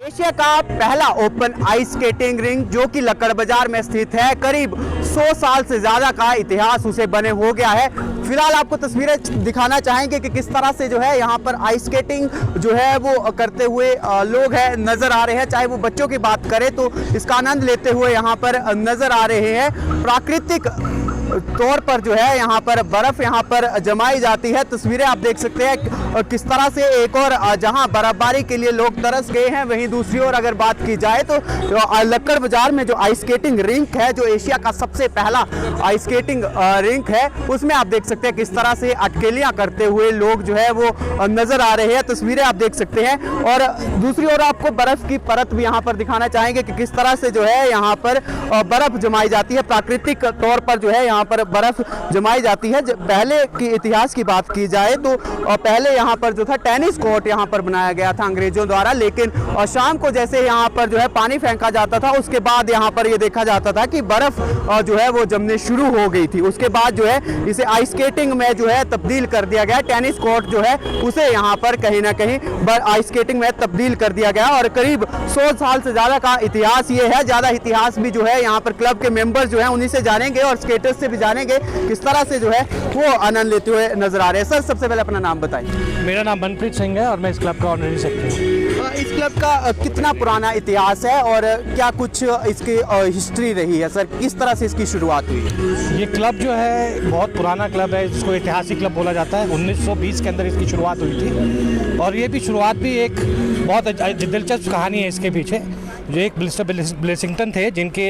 Asia का पहला open ice skating ring जो कि लक्कड़ बाजार में स्थित है, करीब 100 साल से ज्यादा का इतिहास उसे बने हो गया है। फिलहाल आपको तस्वीरें दिखाना चाहेंगे कि किस तरह से जो है यहाँ पर आइस स्केटिंग जो है वो करते हुए लोग हैं नजर आ रहे हैं। चाहे वो बच्चों की बात करें तो इसका आनंद लेते हुए यहाँ पर नजर आ रहे हैं। प्राकृतिक तौर पर जो है यहाँ पर बर्फ यहाँ पर जमाई जाती है। तस्वीरें आप देख सकते हैं किस तरह से एक और जहाँ बर्फबारी के लिए लोग तरस गए हैं, वहीं दूसरी ओर अगर बात की जाए तो लक्कड़ बाजार में जो आइस स्केटिंग रिंक है, जो एशिया का सबसे पहला आइस स्केटिंग रिंक है, उसमें आप देख सकते हैं किस तरह से अटकेलियां करते हुए लोग जो है वो नजर आ रहे हैं। तस्वीरें आप देख सकते हैं और दूसरी ओर आपको बर्फ की परत भी यहाँ पर दिखाना चाहेंगे कि किस तरह से जो है यहाँ पर बर्फ जमाई जाती है। प्राकृतिक तौर पर जो है यहाँ पर बर्फ जमाई जाती है। पहले की इतिहास की बात की जाए तो पहले यहाँ पर जो था टेनिस कोर्ट यहाँ पर बनाया गया था अंग्रेजों द्वारा, लेकिन शाम को जैसे यहाँ पर जो है पानी फेंका जाता था, उसके बाद यहाँ पर ये देखा जाता था कि बर्फ जो है वो जमने शुरू हो गई थी। उसके बाद जो है इसे आइस स्केटिंग में जो है तब्दील कर दिया गया। टेनिस कोर्ट जो है उसे यहाँ पर कहीं ना कहीं आइस स्केटिंग में तब्दील कर दिया गया और करीब 100 साल से ज्यादा का इतिहास ये है। ज्यादा इतिहास भी जो है यहाँ पर क्लब के मेंबर्स जो है उन्हीं से जानेंगे और स्केटर्स से भी जानेंगे किस तरह से जो है वो आनंद लेते हुए नजर आ रहे हैं। सर, सबसे पहले अपना नाम बताइए। मेरा नाम मनप्रीत सिंह है और मैं इस क्लब का ऑनररी सेक्रेटरी हूँ। इस क्लब का कितना पुराना इतिहास है और क्या कुछ इसकी हिस्ट्री रही है सर? किस तरह से इसकी शुरुआत हुई है? ये क्लब जो है बहुत पुराना क्लब है, इसको ऐतिहासिक क्लब बोला जाता है। 1920 के अंदर इसकी शुरुआत हुई थी और ये भी शुरुआत भी एक बहुत दिलचस्प कहानी है इसके पीछे। जो एक ब्लेसिंगटन थे जिनके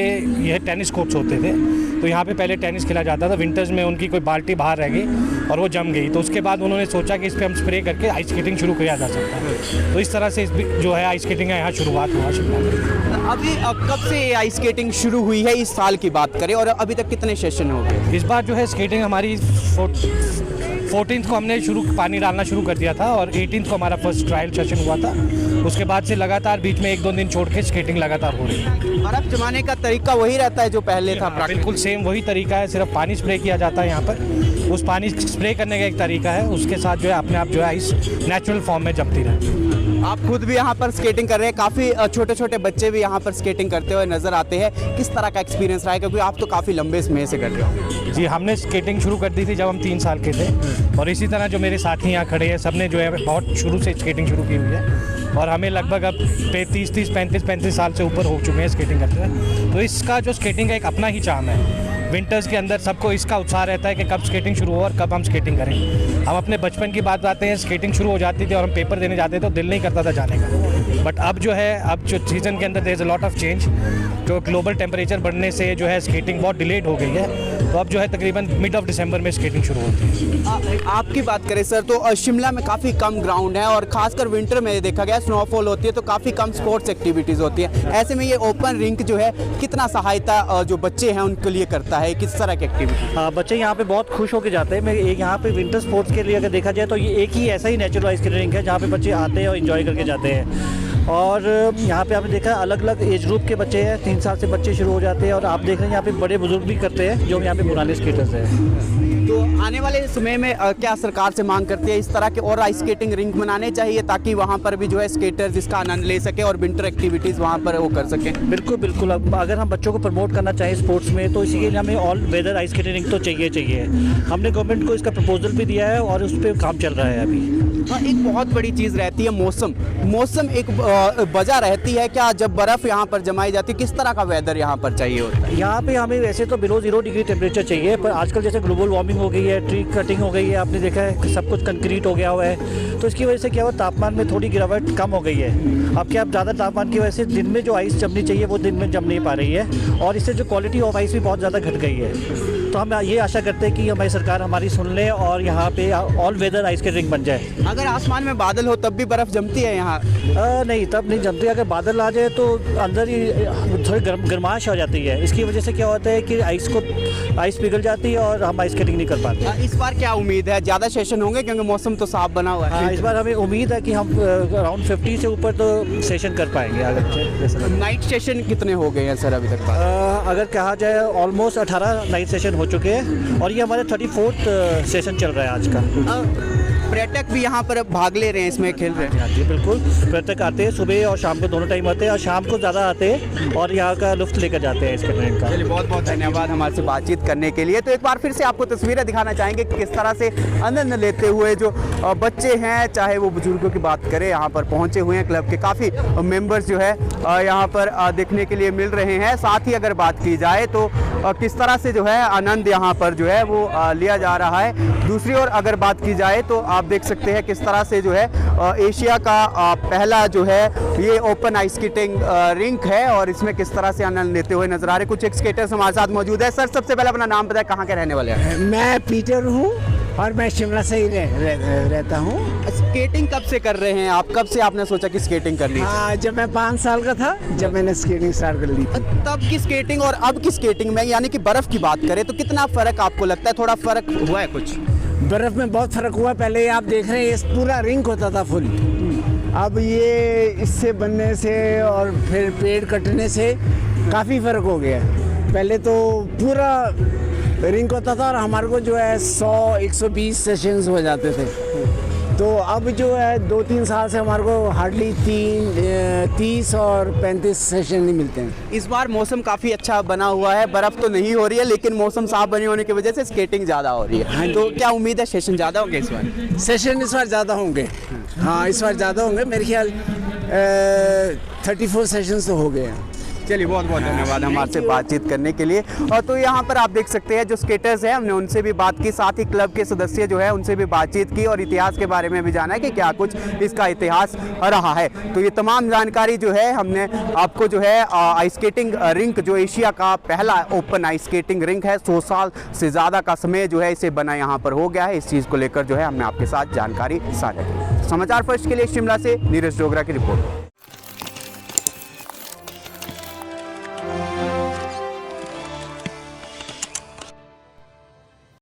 यह टेनिस कोर्ट्स होते थे, तो यहाँ पे पहले टेनिस खेला जाता था। विंटर्स में उनकी कोई बाल्टी बाहर रह गई और वो जम गई, तो उसके बाद उन्होंने सोचा कि इस पर हम स्प्रे करके आइस स्केटिंग शुरू किया जा सकता है। तो इस तरह से जो है आइस स्केटिंग का यहाँ शुरुआत हुआ शिमला में। अभी कब से आइस स्केटिंग शुरू हुई है, इस साल की बात करें, और अभी तक कितने सेशन हो गए? इस बार जो है स्केटिंग हमारी 14th को हमने पानी डालना शुरू कर दिया था और 18th को हमारा फर्स्ट ट्रायल सेशन हुआ था। उसके बाद से लगातार बीच में 1-2 दिन छोड़ के स्केटिंग लगातार हो रही है। बर्फ जमाने का तरीका वही रहता है जो पहले था? बिल्कुल सेम वही तरीका है, सिर्फ पानी स्प्रे किया जाता है यहाँ पर। उस पानी स्प्रे करने का एक तरीका है, उसके साथ जो है अपने आप जो है आइस नेचुरल फॉर्म में जमती रहे। आप खुद भी यहाँ पर स्केटिंग कर रहे हैं, काफ़ी छोटे छोटे बच्चे भी यहाँ पर स्केटिंग करते हुए नजर आते हैं। किस तरह का एक्सपीरियंस रहा है, क्योंकि आप तो काफ़ी लंबे समय से कर रहे हो? जी, हमने स्केटिंग शुरू कर दी थी जब हम 3 साल के थे और इसी तरह जो मेरे साथी यहाँ खड़े हैं सब ने जो है बहुत शुरू से स्केटिंग शुरू की हुई है और हमें लगभग अब 35 साल से ऊपर हो चुके हैं स्केटिंग करते हुए। तो इसका जो स्केटिंग का एक अपना ही चार्म है। विंटर्स के अंदर सबको इसका उत्साह रहता है कि कब स्केटिंग शुरू हो और कब हम स्केटिंग करें। हम अपने बचपन की बात आते हैं, स्केटिंग शुरू हो जाती थी और हम पेपर देने जाते थे तो दिल नहीं करता था जाने का। बट अब जो है, अब जो सीज़न के अंदर there is a lot of change. जो ग्लोबल टेम्परेचर बढ़ने से जो है स्केटिंग बहुत डिलेड हो गई है, तो अब जो है तकरीबन मिड ऑफ दिसंबर में स्केटिंग शुरू होती है। आपकी बात करें सर तो शिमला में काफ़ी कम ग्राउंड है और खासकर विंटर में देखा गया स्नोफॉल होती है तो काफ़ी कम स्पोर्ट्स एक्टिविटीज़ होती है। ऐसे में ये ओपन रिंक जो है कितना सहायता जो बच्चे हैं उनके लिए करता है, किस तरह की एक्टिविटी? हाँ, बच्चे यहाँ पे बहुत खुश होकर जाते हैं। मैं एक यहाँ पे विंटर स्पोर्ट्स के लिए अगर देखा जाए तो ये एक ही ऐसा ही नेचुरल आइस स्केटिंग रिंक है जहाँ पे बच्चे आते हैं और इन्जॉय करके जाते हैं। और यहाँ पे आपने देखा अलग अलग एज ग्रुप के बच्चे हैं, 3 साल से बच्चे शुरू हो जाते हैं और आप देख रहे हैं यहाँ पे बड़े बुजुर्ग भी करते हैं जो यहाँ पे पुराने स्केटर्स हैं। तो आने वाले समय में क्या सरकार से मांग करती है इस तरह के और आइस स्केटिंग रिंक बनाने चाहिए ताकि वहाँ पर भी जो है स्केटर्स इसका आनंद ले सके और विंटर एक्टिविटीज़ वहाँ पर वो कर सकें? बिल्कुल बिल्कुल। अब अगर हम बच्चों को प्रमोट करना चाहें स्पोर्ट्स में तो इसी के लिए हमें all weather ice skating rink तो चाहिए। हमने गवर्नमेंट को इसका प्रपोजल भी दिया है और उस पर काम चल रहा है अभी। हाँ, एक बहुत बड़ी चीज़ रहती है मौसम एक वजह रहती है क्या जब बर्फ़ यहाँ पर जमाई जाती है? किस तरह का वेदर यहाँ पर चाहिए होता है? यहाँ पे हमें वैसे तो बिलो 0 डिग्री टेम्परेचर चाहिए, पर आजकल जैसे ग्लोबल वार्मिंग हो गई है, ट्री कटिंग हो गई है, आपने देखा है कि सब कुछ कंक्रीट हो गया हुआ है, तो इसकी वजह से क्या हुआ तापमान में थोड़ी गिरावट कम हो गई है। अब क्या ज़्यादा तापमान की वजह से दिन में जो आइस जमनी चाहिए वो दिन में जम नहीं पा रही है और इससे जो क्वालिटी ऑफ आइस भी बहुत ज़्यादा घट गई है। तो हम ये आशा करते हैं कि हमारी सरकार हमारी सुन ले और यहाँ पे ऑल वेदर आइस स्केटिंग बन जाए। अगर आसमान में बादल हो तब भी बर्फ़ जमती है यहाँ? नहीं, तब नहीं जमती। अगर बादल आ जाए तो अंदर ही थोड़ी गर्माश हो जाती है। इसकी वजह से क्या होता है कि आइस पिघल जाती है और हम आइस स्केटिंग नहीं कर पाते। इस बार क्या उम्मीद है, ज़्यादा सेशन होंगे क्योंकि मौसम तो साफ बना हुआ है? हाँ, इस बार हमें उम्मीद है कि हम अराउंड 50 से ऊपर तो सेशन कर पाएंगे आगे। नाइट सेशन कितने हो गए हैं सर अभी तक? अगर कहा जाए ऑलमोस्ट 18 नाइट सेशन हो चुके हैं और ये हमारे 34th सेशन चल रहा है आज का। पर्यटक भी यहाँ पर भाग ले रहे हैं, इसमें खेल रहे हैं। हाँ जी बिल्कुल, पर्यटक आते हैं, सुबह और शाम को दोनों टाइम आते हैं, और शाम को ज़्यादा आते हैं और यहाँ का लुत्फ लेकर जाते हैं इस टूर्नामेंट का। चलिए, बहुत बहुत धन्यवाद हमारे से बातचीत करने के लिए। तो एक बार फिर से आपको तस्वीरें दिखाना चाहेंगे कि किस तरह से आनंद लेते हुए जो बच्चे हैं, चाहे वो बुजुर्गों की बात करें, यहाँ पर पहुँचे हुए हैं। क्लब के काफ़ी मेंबर्स जो है यहाँ पर देखने के लिए मिल रहे हैं। साथ ही अगर बात की जाए तो किस तरह से जो है आनंद यहाँ पर जो है वो लिया जा रहा है। दूसरी ओर अगर बात की जाए तो आप देख सकते हैं किस तरह से जो है एशिया का पहला जो है ये ओपन आइस स्केटिंग रिंक है, और इसमें किस तरह से आनंद लेते हुए नजर आ रहे कुछ एक स्केटर्स हमारे साथ मौजूद है। सर, सबसे पहले अपना नाम बताएं, कहाँ के रहने वाले हैं? मैं पीटर हूँ और मैं शिमला से ही रहता हूँ। स्केटिंग कब से कर रहे हैं आप? कब से आपने सोचा कि स्केटिंग करनी है? हाँ, जब मैं 5 साल का था, जब मैंने स्केटिंग स्टार्ट कर ली थी। तब की स्केटिंग और अब की स्केटिंग में, यानी कि बर्फ की बात करें तो कितना फर्क आपको लगता है? थोड़ा फर्क हुआ है कुछ? बर्फ में बहुत फर्क हुआ। पहले आप देख रहे हैं ये पूरा रिंग होता था फुल, अब ये इससे बनने से और फिर पेड़ कटने से काफ़ी फ़र्क हो गया है। पहले तो पूरा रिंग होता था और हमारे को जो है 100-120 सेशंस हो जाते थे, तो अब जो है 2-3 साल से हमारे को हार्डली 30 और 35 सेशन ही मिलते हैं। इस बार मौसम काफ़ी अच्छा बना हुआ है, बर्फ़ तो नहीं हो रही है लेकिन मौसम साफ बने होने की वजह से स्केटिंग ज़्यादा हो रही है। तो क्या उम्मीद है सेशन ज़्यादा होंगे इस बार? सेशन इस बार ज़्यादा होंगे। हाँ, इस बार ज़्यादा होंगे, मेरे ख्याल 34 सेशंस तो हो गए हैं। चलिए, बहुत बहुत धन्यवाद हमारे से बातचीत करने के लिए। और तो यहाँ पर आप देख सकते हैं जो स्केटर्स हैं, हमने उनसे भी बात की, साथ ही क्लब के सदस्य जो है उनसे भी बातचीत की और इतिहास के बारे में भी जाना है कि क्या कुछ इसका इतिहास रहा है। तो ये तमाम जानकारी जो है हमने आपको जो है आइस स्केटिंग रिंक, जो एशिया का पहला ओपन आइस स्केटिंग रिंक है, 100 साल से ज़्यादा का समय जो है इसे बना यहाँ पर हो गया है, इस चीज़ को लेकर जो है हमने आपके साथ जानकारी साझा की। समाचार फर्स्ट के लिए शिमला से नीरज डोगरा की रिपोर्ट।